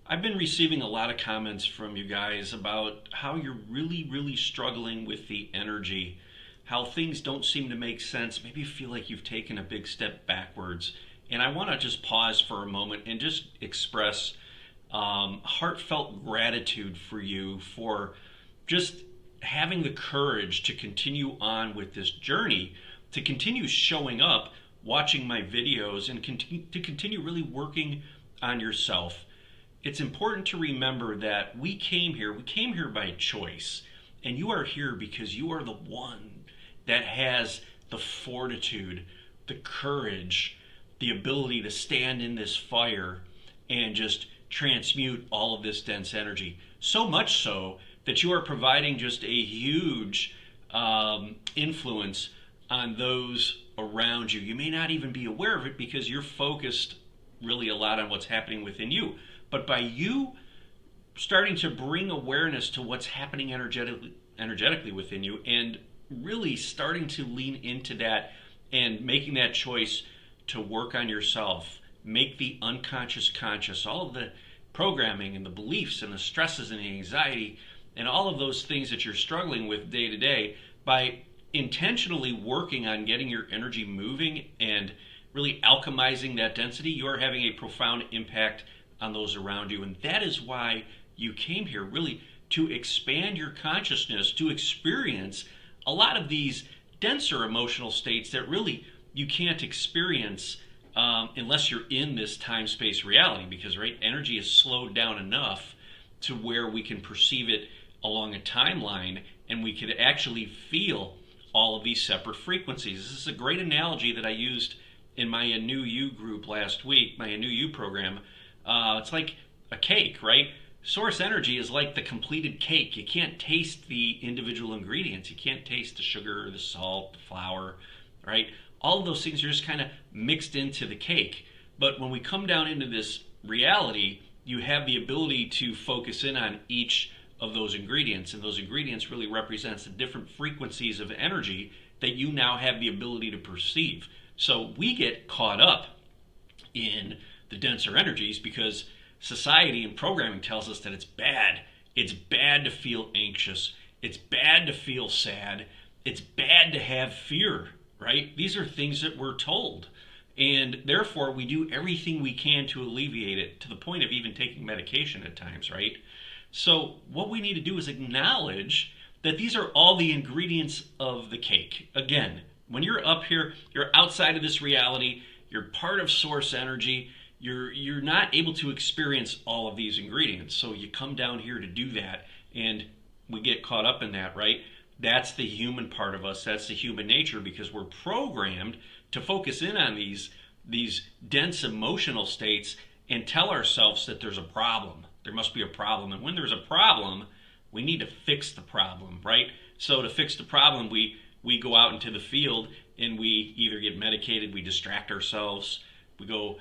I've been receiving a lot of comments from you guys about how you're really struggling with the energy, how things don't seem to make sense. Maybe you feel like you've taken a big step backwards. And I want to just pause for a moment and just express heartfelt gratitude for you for just having the courage to continue on with this journey, to continue showing up, watching my videos, and to continue really working on yourself. It's important to remember that we came here by choice. And you are here because you are the one that has the fortitude, the courage, the ability to stand in this fire and just transmute all of this dense energy. So much so that you are providing just a huge influence on those around you. You may not even be aware of it because you're focused really a lot on what's happening within you. But by you starting to bring awareness to what's happening energetically within you and really starting to lean into that and making that choice to work on yourself, make the unconscious conscious, all of the programming and the beliefs and the stresses and the anxiety and all of those things that you're struggling with day to day, by intentionally working on getting your energy moving and really alchemizing that density, you are having a profound impact on those around you. And that is why you came here, really to expand your consciousness, to experience a lot of these denser emotional states that really you can't experience unless you're in this time-space reality, because right, energy is slowed down enough to where we can perceive it along a timeline and we could actually feel all of these separate frequencies. This is a great analogy that I used in my Anew You group last week, my Anew You program. It's like a cake, right? Source energy is like the completed cake. You can't taste the individual ingredients. You can't taste the sugar, the salt, the flour, right? All of those things are just kind of mixed into the cake. But when we come down into this reality, you have the ability to focus in on each of those ingredients. And those ingredients really represents the different frequencies of energy that you now have the ability to perceive. So we get caught up in the denser energies because society and programming tells us that it's bad. It's bad to feel anxious. It's bad to feel sad. It's bad to have fear, right? These are things that we're told. And therefore, we do everything we can to alleviate it, to the point of even taking medication at times, right? So what we need to do is acknowledge that these are all the ingredients of the cake. Again, when you're up here, you're outside of this reality, you're part of source energy, you're not able to experience all of these ingredients. So you come down here to do that, and we get caught up in that, right? That's the human part of us. That's the human nature, because we're programmed to focus in on these dense emotional states and tell ourselves that there's a problem. There must be a problem. And when there's a problem, we need to fix the problem, right? So to fix the problem, we go out into the field and we either get medicated, we distract ourselves, we go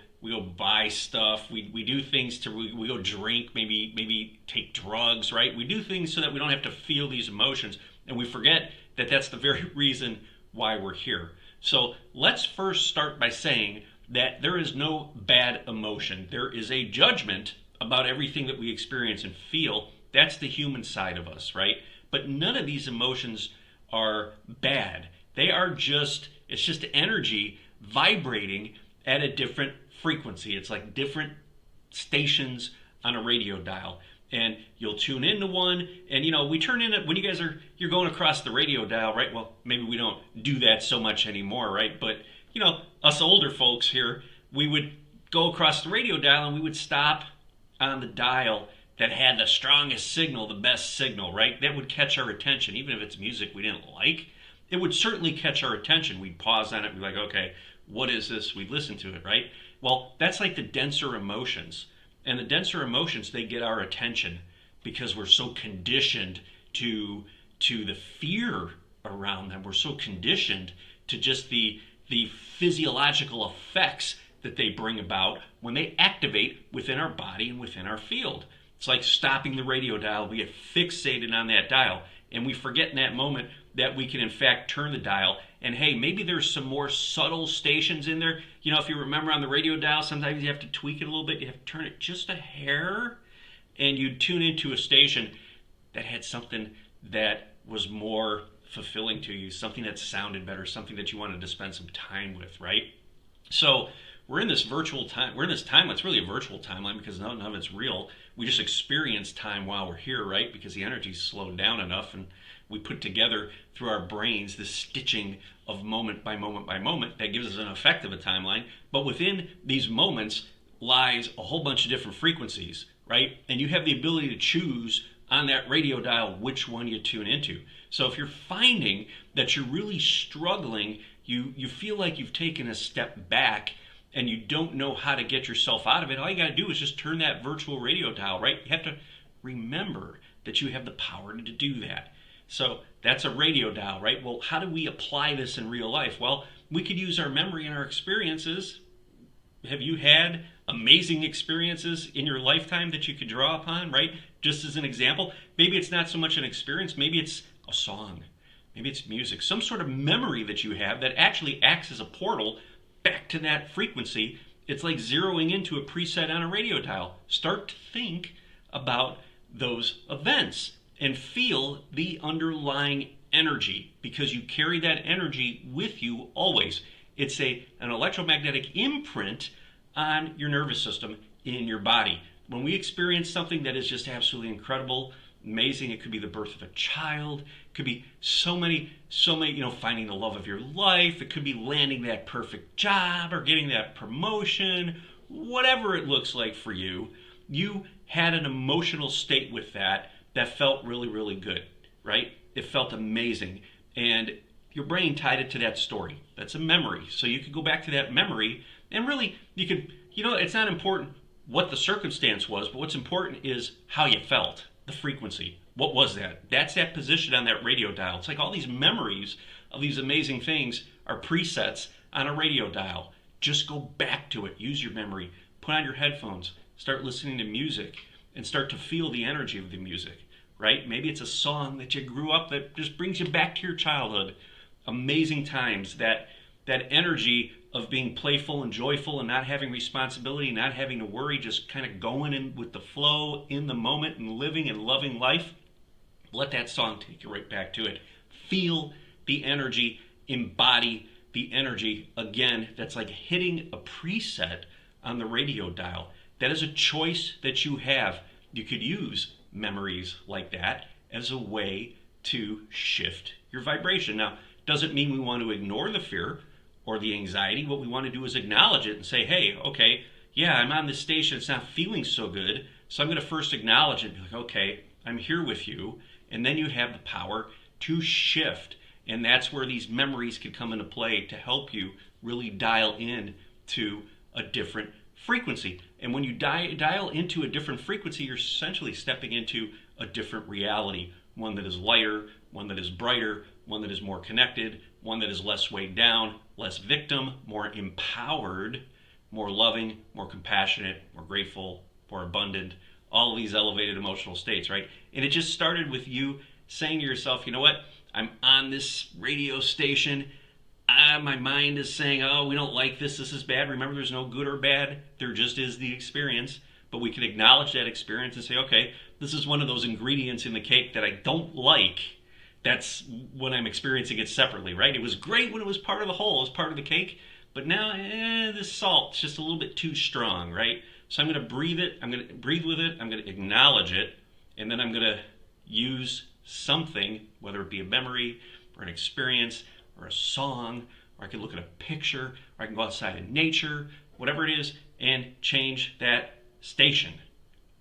buy stuff, we do things we go drink, maybe take drugs, right? We do things so that we don't have to feel these emotions, and we forget that that's the very reason why we're here. So let's first start by saying that there is no bad emotion. There is a judgment about everything that we experience and feel. That's the human side of us, right? But none of these emotions are bad. It's just energy vibrating at a different frequency. It's like different stations on a radio dial. And you'll tune into one, and we turn in it when you're going across the radio dial, right? Well, maybe we don't do that so much anymore, right? But us older folks here, we would go across the radio dial and we would stop on the dial that had the strongest signal, the best signal, right? That would catch our attention. Even if it's music we didn't like, it would certainly catch our attention. We'd pause on it and be like, okay, what is this? We'd listen to it, right? Well, that's like the denser emotions. And the denser emotions, they get our attention because we're so conditioned to the fear around them. We're so conditioned to just the physiological effects that they bring about when they activate within our body and within our field. It's like stopping the radio dial. We get fixated on that dial, and we forget in that moment that we can in fact turn the dial. And hey, maybe there's some more subtle stations in there. If you remember on the radio dial, sometimes you have to tweak it a little bit. You have to turn it just a hair and you'd tune into a station that had something that was more fulfilling to you, something that sounded better, something that you wanted to spend some time with, right? So we're in this virtual time. We're in this timeline. It's really a virtual timeline because none of it's real. We just experience time while we're here, right? Because the energy's slowed down enough, and we put together through our brains this stitching of moment by moment by moment that gives us an effect of a timeline. But within these moments lies a whole bunch of different frequencies, right? And you have the ability to choose on that radio dial which one you tune into. So if you're finding that you're really struggling, you feel like you've taken a step back and you don't know how to get yourself out of it, all you got to do is just turn that virtual radio dial, right? You have to remember that you have the power to do that. So that's a radio dial, right? Well, how do we apply this in real life? Well, we could use our memory and our experiences. Have you had amazing experiences in your lifetime that you could draw upon, right? Just as an example, maybe it's not so much an experience, maybe it's a song, maybe it's music, some sort of memory that you have that actually acts as a portal back to that frequency. It's like zeroing into a preset on a radio dial. Start to think about those events and feel the underlying energy, because you carry that energy with you always. It's an electromagnetic imprint on your nervous system in your body. When we experience something that is just absolutely incredible, amazing, it could be the birth of a child, it could be so many, finding the love of your life, it could be landing that perfect job or getting that promotion, whatever it looks like for you, you had an emotional state with that felt really, really good, right? It felt amazing. And your brain tied it to that story. That's a memory. So you could go back to that memory and really, you could, it's not important what the circumstance was, but what's important is how you felt, the frequency. What was that? That's that position on that radio dial. It's like all these memories of these amazing things are presets on a radio dial. Just go back to it. Use your memory. Put on your headphones. Start listening to music and start to feel the energy of the music, right? Maybe it's a song that you grew up that just brings you back to your childhood. Amazing times, that energy of being playful and joyful and not having responsibility, not having to worry, just kind of going in with the flow in the moment and living and loving life. Let that song take you right back to it. Feel the energy, embody the energy. Again, that's like hitting a preset on the radio dial. That is a choice that you have. You could use memories like that as a way to shift your vibration. Now, doesn't mean we want to ignore the fear or the anxiety. What we want to do is acknowledge it and say, hey, okay, yeah, I'm on this station. It's not feeling so good. So I'm going to first acknowledge it and be like, okay, I'm here with you. And then you have the power to shift. And that's where these memories can come into play to help you really dial in to a different frequency. And when you dial into a different frequency, you're essentially stepping into a different reality. One that is lighter, one that is brighter, one that is more connected, one that is less weighed down, less victim, more empowered, more loving, more compassionate, more grateful, more abundant, all of these elevated emotional states, right? And it just started with you saying to yourself, you know what? I'm on this radio station. My mind is saying, oh, we don't like this. This is bad. Remember, there's no good or bad. There just is the experience. But we can acknowledge that experience and say, okay, this is one of those ingredients in the cake that I don't like. That's when I'm experiencing it separately, right? It was great when it was part of the whole, it was part of the cake. But now, this salt's just a little bit too strong, right? So I'm going to breathe it. I'm going to breathe with it. I'm going to acknowledge it. And then I'm going to use something, whether it be a memory or an experience or a song, or I can look at a picture, or I can go outside in nature, whatever it is, and change that station,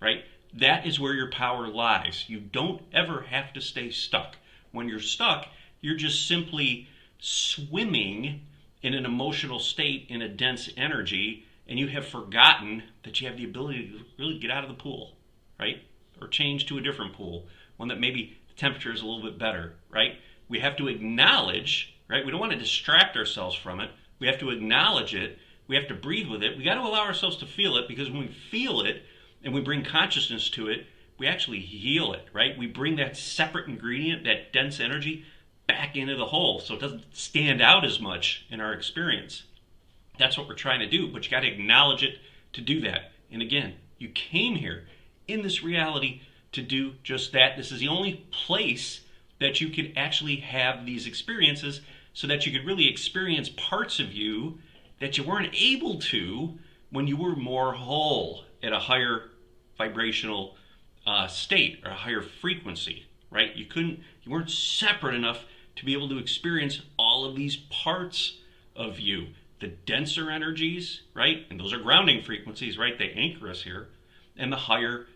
right? That is where your power lies. You don't ever have to stay stuck. When you're stuck, you're just simply swimming in an emotional state, in a dense energy, and you have forgotten that you have the ability to really get out of the pool, right? Or change to a different pool, one that maybe the temperature is a little bit better, right? We have to acknowledge, right? We don't want to distract ourselves from it. We have to acknowledge it. We have to breathe with it. We got to allow ourselves to feel it, because when we feel it and we bring consciousness to it, we actually heal it, right? We bring that separate ingredient, that dense energy, back into the whole, so it doesn't stand out as much in our experience. That's what we're trying to do, but you got to acknowledge it to do that. And again, you came here in this reality to do just that. This is the only place that you could actually have these experiences so that you could really experience parts of you that you weren't able to when you were more whole at a higher vibrational state or a higher frequency, right? You weren't separate enough to be able to experience all of these parts of you. The denser energies, right? And those are grounding frequencies, right? They anchor us here. And the higher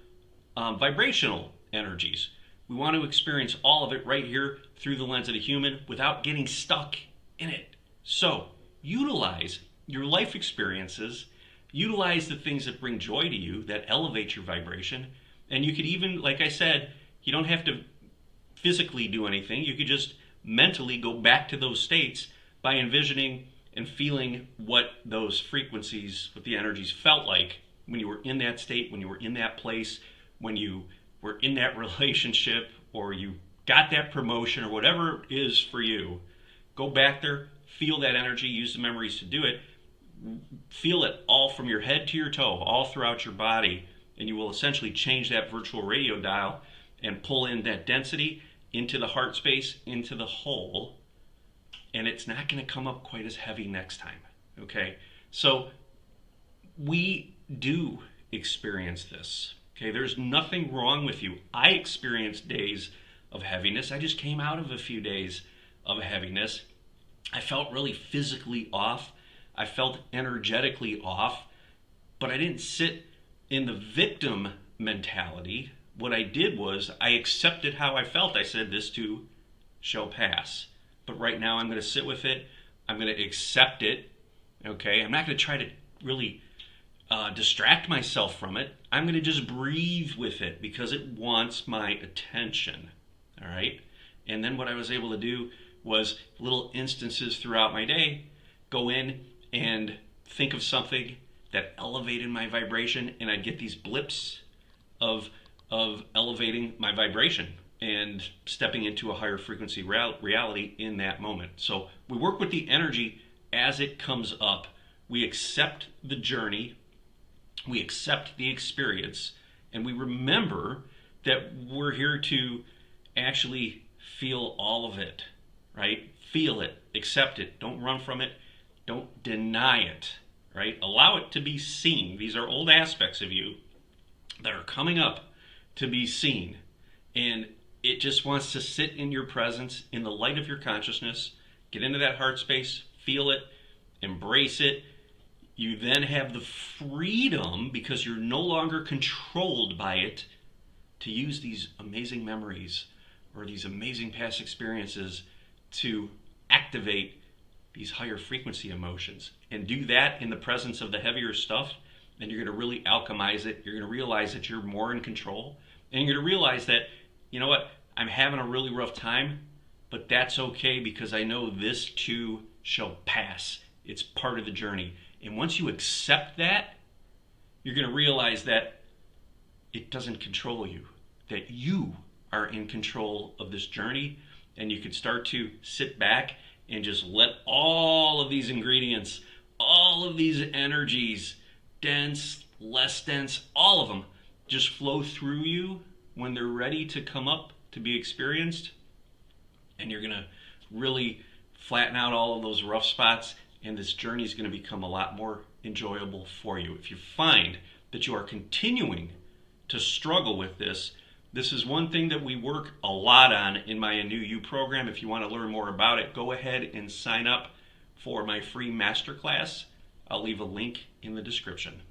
vibrational energies. We want to experience all of it right here through the lens of the human without getting stuck in it. So utilize your life experiences, utilize the things that bring joy to you, that elevate your vibration. And you could even, like I said, you don't have to physically do anything. You could just mentally go back to those states by envisioning and feeling what those frequencies, what the energies felt like when you were in that state, when you were in that place, when you were in that relationship, or you got that promotion, or whatever it is for you. Go back there, feel that energy, use the memories to do it. Feel it all from your head to your toe, all throughout your body, and you will essentially change that virtual radio dial and pull in that density into the heart space, into the whole, and it's not going to come up quite as heavy next time, okay? So we do experience this, okay? There's nothing wrong with you. I experienced days of heaviness. I just came out of a few days of heaviness. I felt really physically off. I felt energetically off, but I didn't sit in the victim mentality. What I did was I accepted how I felt. I said, this too shall pass. But right now I'm going to sit with it. I'm going to accept it. Okay? I'm not going to try to really distract myself from it. I'm going to just breathe with it because it wants my attention. All right? And then what I was able to do was little instances throughout my day, go in and think of something that elevated my vibration, and I'd get these blips of elevating my vibration and stepping into a higher frequency reality in that moment. So we work with the energy as it comes up. We accept the journey, we accept the experience, and we remember that we're here to actually feel all of it, right? Feel it, accept it, don't run from it, don't deny it, right? Allow it to be seen. These are old aspects of you that are coming up to be seen. And it just wants to sit in your presence, in the light of your consciousness, get into that heart space, feel it, embrace it. You then have the freedom, because you're no longer controlled by it, to use these amazing memories or these amazing past experiences to activate these higher frequency emotions. And do that in the presence of the heavier stuff, and you're going to really alchemize it. You're going to realize that you're more in control. And you're going to realize that, you know what, I'm having a really rough time, but that's okay because I know this too shall pass. It's part of the journey. And once you accept that, you're going to realize that it doesn't control you, that you are in control of this journey, and you can start to sit back and just let all of these ingredients, all of these energies, dense, less dense, all of them, just flow through you when they're ready to come up to be experienced. And you're going to really flatten out all of those rough spots, and this journey is going to become a lot more enjoyable for you. If you find that you are continuing to struggle with this, this is one thing that we work a lot on in my Anew You program. If you want to learn more about it, go ahead and sign up for my free masterclass. I'll leave a link in the description.